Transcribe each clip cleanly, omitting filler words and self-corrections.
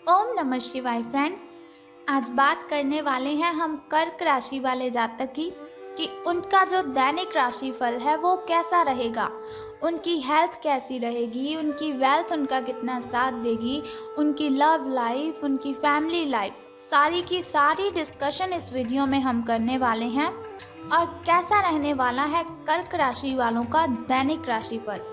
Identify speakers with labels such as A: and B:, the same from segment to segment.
A: ओम नमः शिवाय फ्रेंड्स। आज बात करने वाले हैं हम कर्क राशि वाले जातक की कि उनका जो दैनिक राशिफल है वो कैसा रहेगा, उनकी हेल्थ कैसी रहेगी, उनकी वेल्थ उनका कितना साथ देगी, उनकी लव लाइफ, उनकी फैमिली लाइफ, सारी की सारी डिस्कशन इस वीडियो में हम करने वाले हैं। और कैसा रहने वाला है कर्क राशि वालों का दैनिक राशिफल।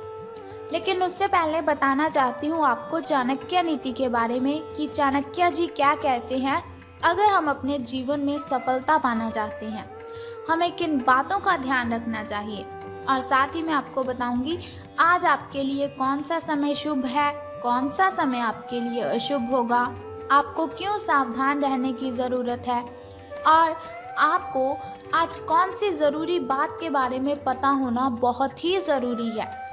A: लेकिन उससे पहले बताना चाहती हूँ आपको चाणक्य नीति के बारे में कि चाणक्य जी क्या कहते हैं। अगर हम अपने जीवन में सफलता पाना चाहते हैं, हमें किन बातों का ध्यान रखना चाहिए, और साथ ही मैं आपको बताऊंगी आज आपके लिए कौन सा समय शुभ है, कौन सा समय आपके लिए अशुभ होगा, आपको क्यों सावधान रहने की ज़रूरत है, और आपको आज कौन सी ज़रूरी बात के बारे में पता होना बहुत ही ज़रूरी है।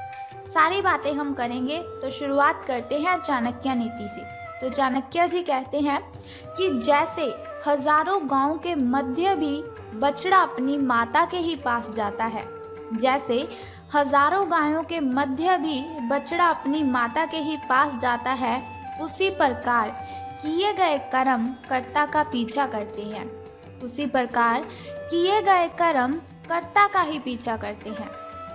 A: सारी बातें हम करेंगे। तो शुरुआत करते हैं चाणक्य नीति से। तो चाणक्य जी कहते हैं कि जैसे हजारों गांव के मध्य भी बछड़ा अपनी माता के ही पास जाता है, जैसे हजारों गायों के मध्य भी बछड़ा अपनी माता के ही पास जाता है, उसी प्रकार किए गए कर्म कर्ता का पीछा करते हैं। उसी प्रकार किए गए कर्म कर्ता का ही पीछा करते हैं।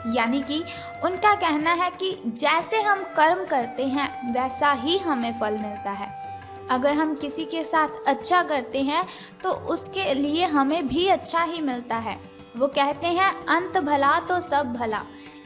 A: यानी कि उनका कहना है कि जैसे हम कर्म करते हैं वैसा ही हमें फल मिलता है। अगर हम किसी के साथ अच्छा करते हैं तो उसके लिए हमें भी अच्छा ही मिलता है। वो कहते हैं अंत भला तो सब भला।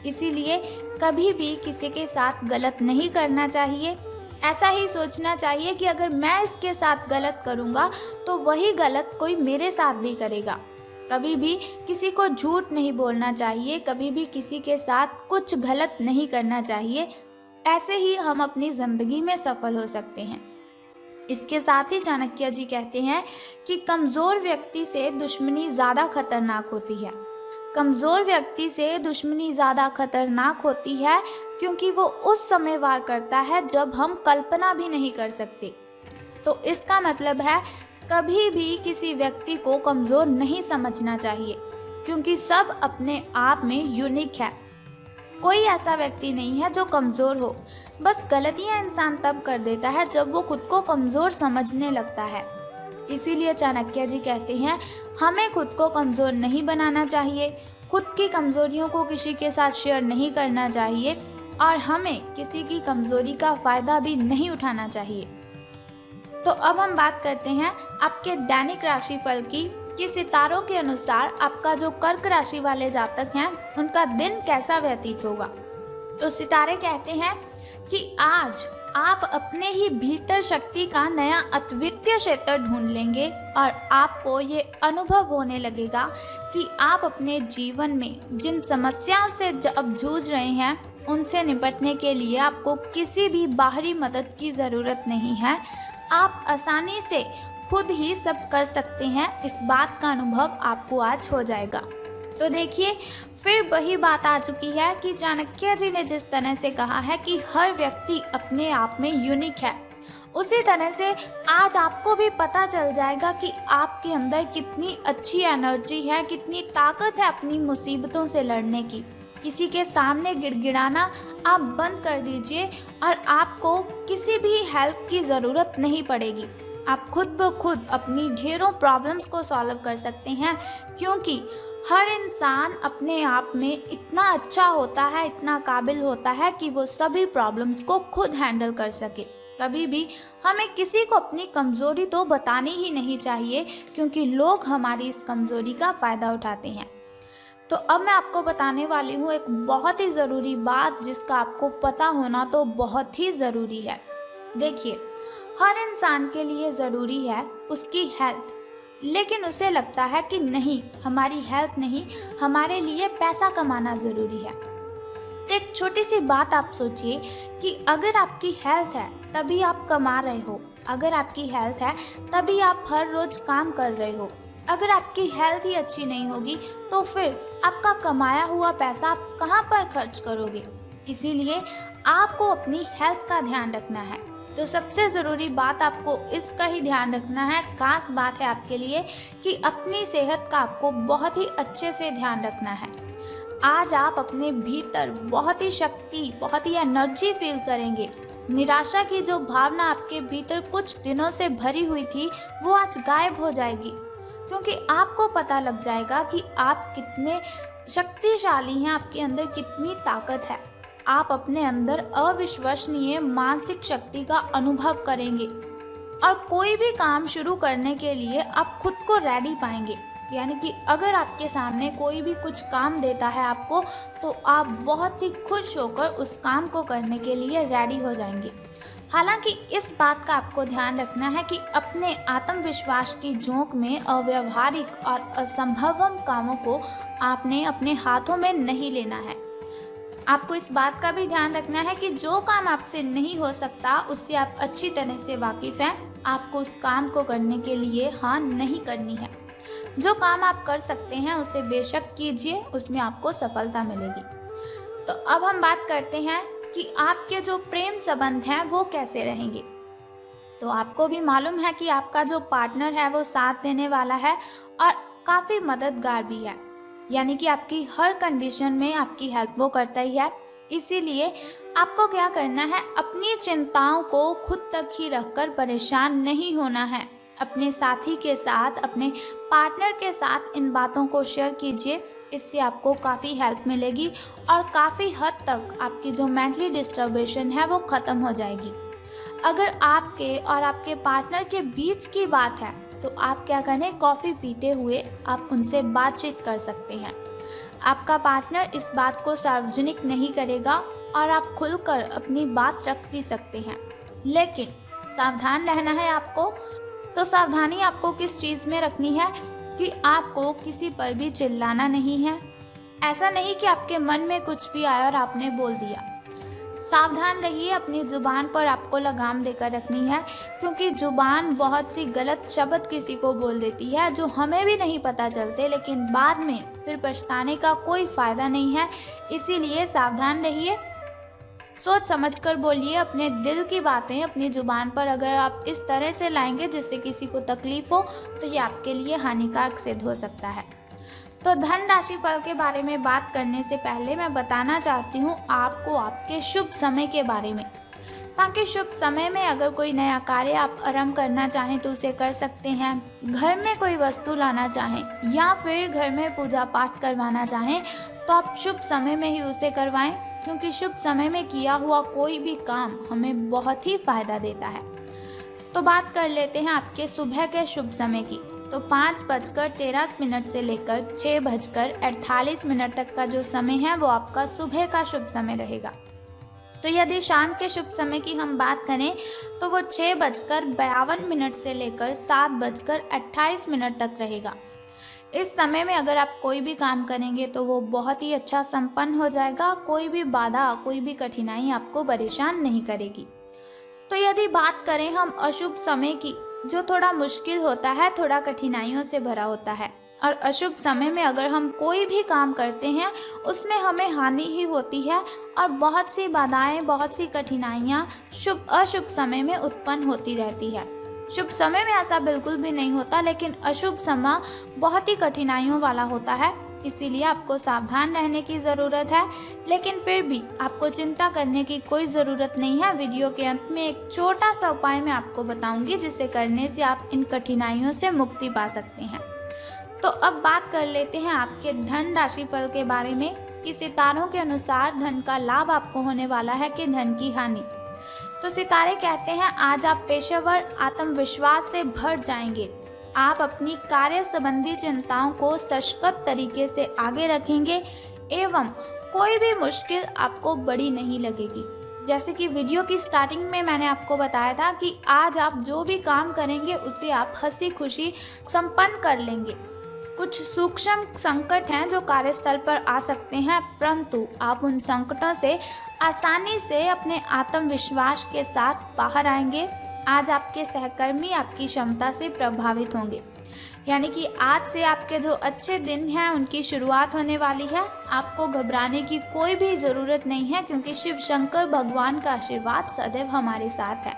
A: इसीलिए कभी भी किसी के साथ गलत नहीं करना चाहिए। ऐसा ही सोचना चाहिए कि अगर मैं इसके साथ गलत करूँगा तो वही गलत कोई मेरे साथ भी करेगा। कभी भी किसी को झूठ नहीं बोलना चाहिए, कभी भी किसी के साथ कुछ गलत नहीं करना चाहिए। ऐसे ही हम अपनी ज़िंदगी में सफल हो सकते हैं। इसके साथ ही चाणक्य जी कहते हैं कि कमज़ोर व्यक्ति से दुश्मनी ज़्यादा खतरनाक होती है। कमज़ोर व्यक्ति से दुश्मनी ज़्यादा खतरनाक होती है क्योंकि वो उस समय वार करता है जब हम कल्पना भी नहीं कर सकते। तो इसका मतलब है कभी भी किसी व्यक्ति को कमज़ोर नहीं समझना चाहिए, क्योंकि सब अपने आप में यूनिक है। कोई ऐसा व्यक्ति नहीं है जो कमज़ोर हो। बस गलतियां इंसान तब कर देता है जब वो खुद को कमज़ोर समझने लगता है। इसीलिए चाणक्य जी कहते हैं हमें खुद को कमज़ोर नहीं बनाना चाहिए, खुद की कमज़ोरियों को किसी के साथ शेयर नहीं करना चाहिए, और हमें किसी की कमज़ोरी का फ़ायदा भी नहीं उठाना चाहिए। तो अब हम बात करते हैं आपके दैनिक राशिफल की कि सितारों के अनुसार आपका जो कर्क राशि वाले जातक हैं उनका दिन कैसा व्यतीत होगा। तो सितारे कहते हैं कि आज आप अपने ही भीतर शक्ति का नया अद्वितीय क्षेत्र ढूंढ लेंगे और आपको ये अनुभव होने लगेगा कि आप अपने जीवन में जिन समस्याओं से अब जूझ रहे हैं उनसे निपटने के लिए आपको किसी भी बाहरी मदद की ज़रूरत नहीं है। आप आसानी से खुद ही सब कर सकते हैं। इस बात का अनुभव आपको आज हो जाएगा। तो देखिए, फिर वही बात आ चुकी है कि चाणक्य जी ने जिस तरह से कहा है कि हर व्यक्ति अपने आप में यूनिक है, उसी तरह से आज आपको भी पता चल जाएगा कि आपके अंदर कितनी अच्छी एनर्जी है, कितनी ताकत है अपनी मुसीबतों से लड़ने की। किसी के सामने गिड़गिड़ाना आप बंद कर दीजिए और आपको किसी भी हेल्प की ज़रूरत नहीं पड़ेगी। आप खुद ब खुद अपनी ढेरों प्रॉब्लम्स को सॉल्व कर सकते हैं, क्योंकि हर इंसान अपने आप में इतना अच्छा होता है, इतना काबिल होता है कि वो सभी प्रॉब्लम्स को खुद हैंडल कर सके। कभी भी हमें किसी को अपनी कमज़ोरी तो बतानी ही नहीं चाहिए, क्योंकि लोग हमारी इस कमज़ोरी का फ़ायदा उठाते हैं। तो अब मैं आपको बताने वाली हूँ एक बहुत ही ज़रूरी बात जिसका आपको पता होना तो बहुत ही ज़रूरी है। देखिए, हर इंसान के लिए ज़रूरी है उसकी हेल्थ, लेकिन उसे लगता है कि नहीं, हमारी हेल्थ नहीं, हमारे लिए पैसा कमाना ज़रूरी है। तो एक छोटी सी बात आप सोचिए कि अगर आपकी हेल्थ है तभी आप कमा रहे हो, अगर आपकी हेल्थ है तभी आप हर रोज़ काम कर रहे हो। अगर आपकी हेल्थ ही अच्छी नहीं होगी तो फिर आपका कमाया हुआ पैसा आप कहाँ पर खर्च करोगे। इसीलिए आपको अपनी हेल्थ का ध्यान रखना है। तो सबसे ज़रूरी बात आपको इसका ही ध्यान रखना है, खास बात है आपके लिए कि अपनी सेहत का आपको बहुत ही अच्छे से ध्यान रखना है। आज आप अपने भीतर बहुत ही शक्ति, बहुत ही एनर्जी फील करेंगे। निराशा की जो भावना आपके भीतर कुछ दिनों से भरी हुई थी वो आज गायब हो जाएगी, क्योंकि आपको पता लग जाएगा कि आप कितने शक्तिशाली हैं, आपके अंदर कितनी ताकत है। आप अपने अंदर अविश्वसनीय मानसिक शक्ति का अनुभव करेंगे और कोई भी काम शुरू करने के लिए आप खुद को रेडी पाएंगे। यानी कि अगर आपके सामने कोई भी कुछ काम देता है आपको, तो आप बहुत ही खुश होकर उस काम को करने के लिए रेडी हो जाएंगे। हालांकि इस बात का आपको ध्यान रखना है कि अपने आत्मविश्वास की झोंक में अव्यावहारिक और असंभव कामों को आपने अपने हाथों में नहीं लेना है। आपको इस बात का भी ध्यान रखना है कि जो काम आपसे नहीं हो सकता उससे आप अच्छी तरह से वाकिफ हैं। आपको उस काम को करने के लिए हाँ नहीं करनी है। जो काम आप कर सकते हैं उसे बेशक कीजिए, उसमें आपको सफलता मिलेगी। तो अब हम बात करते हैं कि आपके जो प्रेम संबंध हैं वो कैसे रहेंगे। तो आपको भी मालूम है कि आपका जो पार्टनर है वो साथ देने वाला है और काफ़ी मददगार भी है। यानी कि आपकी हर कंडीशन में आपकी हेल्प वो करता ही है। इसीलिए आपको क्या करना है, अपनी चिंताओं को खुद तक ही रखकर परेशान नहीं होना है। अपने साथी के साथ, अपने पार्टनर के साथ इन बातों को शेयर कीजिए। इससे आपको काफ़ी हेल्प मिलेगी और काफ़ी हद तक आपकी जो मेंटली डिस्टर्बेशन है वो ख़त्म हो जाएगी। अगर आपके और आपके पार्टनर के बीच की बात है तो आप क्या करें, कॉफ़ी पीते हुए आप उनसे बातचीत कर सकते हैं। आपका पार्टनर इस बात को सार्वजनिक नहीं करेगा और आप खुलकर अपनी बात रख भी सकते हैं। लेकिन सावधान रहना है आपको। तो सावधानी आपको किस चीज़ में रखनी है कि आपको किसी पर भी चिल्लाना नहीं है। ऐसा नहीं कि आपके मन में कुछ भी आया और आपने बोल दिया। सावधान रहिए, अपनी ज़ुबान पर आपको लगाम देकर रखनी है, क्योंकि ज़ुबान बहुत सी गलत शब्द किसी को बोल देती है जो हमें भी नहीं पता चलते, लेकिन बाद में फिर पछताने का कोई फ़ायदा नहीं है। इसीलिए सावधान रहिए, सोच समझकर बोलिए अपने दिल की बातें अपनी ज़ुबान पर। अगर आप इस तरह से लाएंगे जिससे किसी को तकलीफ़ हो तो ये आपके लिए हानिकारक सिद्ध हो सकता है। तो धन राशि फल के बारे में बात करने से पहले मैं बताना चाहती हूँ आपको आपके शुभ समय के बारे में, ताकि शुभ समय में अगर कोई नया कार्य आप आरंभ करना चाहें तो उसे कर सकते हैं। घर में कोई वस्तु लाना चाहें या फिर घर में पूजा पाठ करवाना चाहें तो आप शुभ समय में ही उसे करवाएं, क्योंकि शुभ समय में किया हुआ कोई भी काम हमें बहुत ही फायदा देता है। तो बात कर लेते हैं आपके सुबह के शुभ समय की। तो 5:13 से लेकर 6:48 तक का जो समय है वो आपका सुबह का शुभ समय रहेगा। तो यदि शाम के शुभ समय की हम बात करें तो वो 6:52 से लेकर 7:28 तक रहेगा। इस समय में अगर आप कोई भी काम करेंगे तो वो बहुत ही अच्छा संपन्न हो जाएगा। कोई भी बाधा, कोई भी कठिनाई आपको परेशान नहीं करेगी। तो यदि बात करें हम अशुभ समय की, जो थोड़ा मुश्किल होता है, थोड़ा कठिनाइयों से भरा होता है, और अशुभ समय में अगर हम कोई भी काम करते हैं उसमें हमें हानि ही होती है और बहुत सी बाधाएं, बहुत सी कठिनाइयाँ अशुभ समय में उत्पन्न होती रहती है। शुभ समय में ऐसा बिल्कुल भी नहीं होता, लेकिन अशुभ समय बहुत ही कठिनाइयों वाला होता है। इसीलिए आपको सावधान रहने की ज़रूरत है, लेकिन फिर भी आपको चिंता करने की कोई ज़रूरत नहीं है। वीडियो के अंत में एक छोटा सा उपाय मैं आपको बताऊंगी, जिसे करने से आप इन कठिनाइयों से मुक्ति पा सकते हैं। तो अब बात कर लेते हैं आपके धन राशि फल के बारे में कि सितारों के अनुसार धन का लाभ आपको होने वाला है कि धन की हानि। तो सितारे कहते हैं आज आप पेशेवर आत्मविश्वास से भर जाएंगे। आप अपनी कार्य संबंधी चिंताओं को सशक्त तरीके से आगे रखेंगे एवं कोई भी मुश्किल आपको बड़ी नहीं लगेगी। जैसे कि वीडियो की स्टार्टिंग में मैंने आपको बताया था कि आज आप जो भी काम करेंगे उसे आप हंसी खुशी संपन्न कर लेंगे। कुछ सूक्ष्म संकट हैं जो कार्यस्थल पर आ सकते हैं, परंतु आप उन संकटों से आसानी से अपने आत्मविश्वास के साथ बाहर आएंगे। आज आपके सहकर्मी आपकी क्षमता से प्रभावित होंगे। यानी कि आज से आपके जो अच्छे दिन हैं उनकी शुरुआत होने वाली है। आपको घबराने की कोई भी ज़रूरत नहीं है, क्योंकि शिव शंकर भगवान का आशीर्वाद सदैव हमारे साथ है।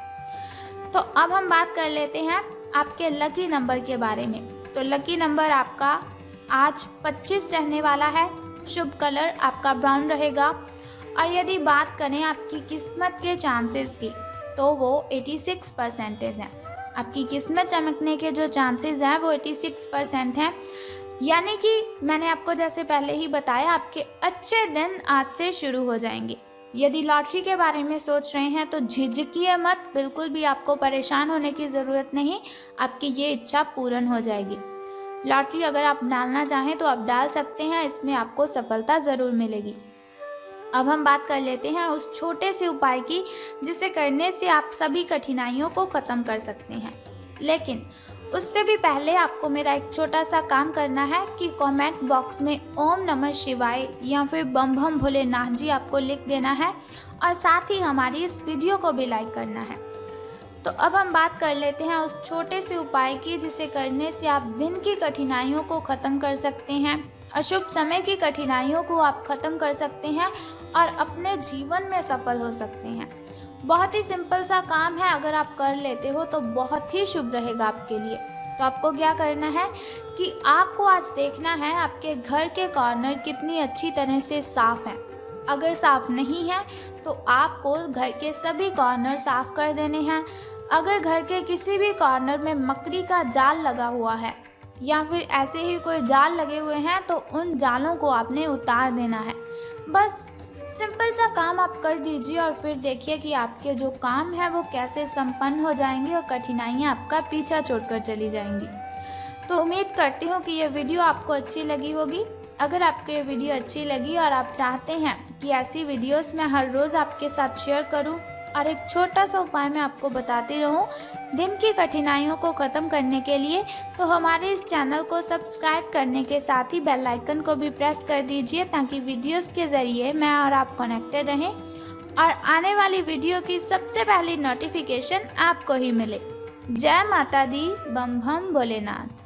A: तो अब हम बात कर लेते हैं आपके लकी नंबर के बारे में। तो लकी नंबर आपका आज 25 रहने वाला है। शुभ कलर आपका ब्राउन रहेगा और यदि बात करें आपकी किस्मत के चांसेस की, तो वो 86% हैं। आपकी किस्मत चमकने के जो चांसेस हैं वो 86% हैं। यानी कि मैंने आपको जैसे पहले ही बताया, आपके अच्छे दिन आज से शुरू हो जाएंगे। यदि लॉटरी के बारे में सोच रहे हैं तो झिझकिए मत, बिल्कुल भी आपको परेशान होने की ज़रूरत नहीं, आपकी ये इच्छा पूर्ण हो जाएगी। लॉटरी अगर आप डालना चाहें तो आप डाल सकते हैं, इसमें आपको सफलता ज़रूर मिलेगी। अब हम बात कर लेते हैं उस छोटे से उपाय की जिसे करने से आप सभी कठिनाइयों को ख़त्म कर सकते हैं। लेकिन उससे भी पहले आपको मेरा एक छोटा सा काम करना है कि कमेंट बॉक्स में ओम नमः शिवाय या फिर बम बम भोलेनाथ जी आपको लिख देना है, और साथ ही हमारी इस वीडियो को भी लाइक करना है। तो अब हम बात कर लेते हैं उस छोटे से उपाय की जिसे करने से आप दिन की कठिनाइयों को ख़त्म कर सकते हैं, अशुभ समय की कठिनाइयों को आप ख़त्म कर सकते हैं और अपने जीवन में सफल हो सकते हैं। बहुत ही सिंपल सा काम है, अगर आप कर लेते हो तो बहुत ही शुभ रहेगा आपके लिए। तो आपको क्या करना है कि आपको आज देखना है आपके घर के कॉर्नर कितनी अच्छी तरह से साफ़ हैं। अगर साफ़ नहीं है तो आपको घर के सभी कॉर्नर साफ़ कर देने हैं। अगर घर के किसी भी कॉर्नर में मकड़ी का जाल लगा हुआ है या फिर ऐसे ही कोई जाल लगे हुए हैं तो उन जालों को आपने उतार देना है। बस सिंपल सा काम आप कर दीजिए और फिर देखिए कि आपके जो काम है वो कैसे संपन्न हो जाएंगे और कठिनाइयाँ आपका पीछा छोड़कर चली जाएंगी। तो उम्मीद करती हूँ कि ये वीडियो आपको अच्छी लगी होगी। अगर आपको ये वीडियो अच्छी लगी और आप चाहते हैं कि ऐसी वीडियोस मैं हर रोज़ आपके साथ शेयर करूं और एक छोटा सा उपाय मैं आपको बताती रहूं दिन की कठिनाइयों को ख़त्म करने के लिए, तो हमारे इस चैनल को सब्सक्राइब करने के साथ ही बेल आइकन को भी प्रेस कर दीजिए ताकि वीडियोस के ज़रिए मैं और आप कनेक्टेड रहें और आने वाली वीडियो की सबसे पहली नोटिफिकेशन आपको ही मिले। जय माता दी, बम बम भोलेनाथ।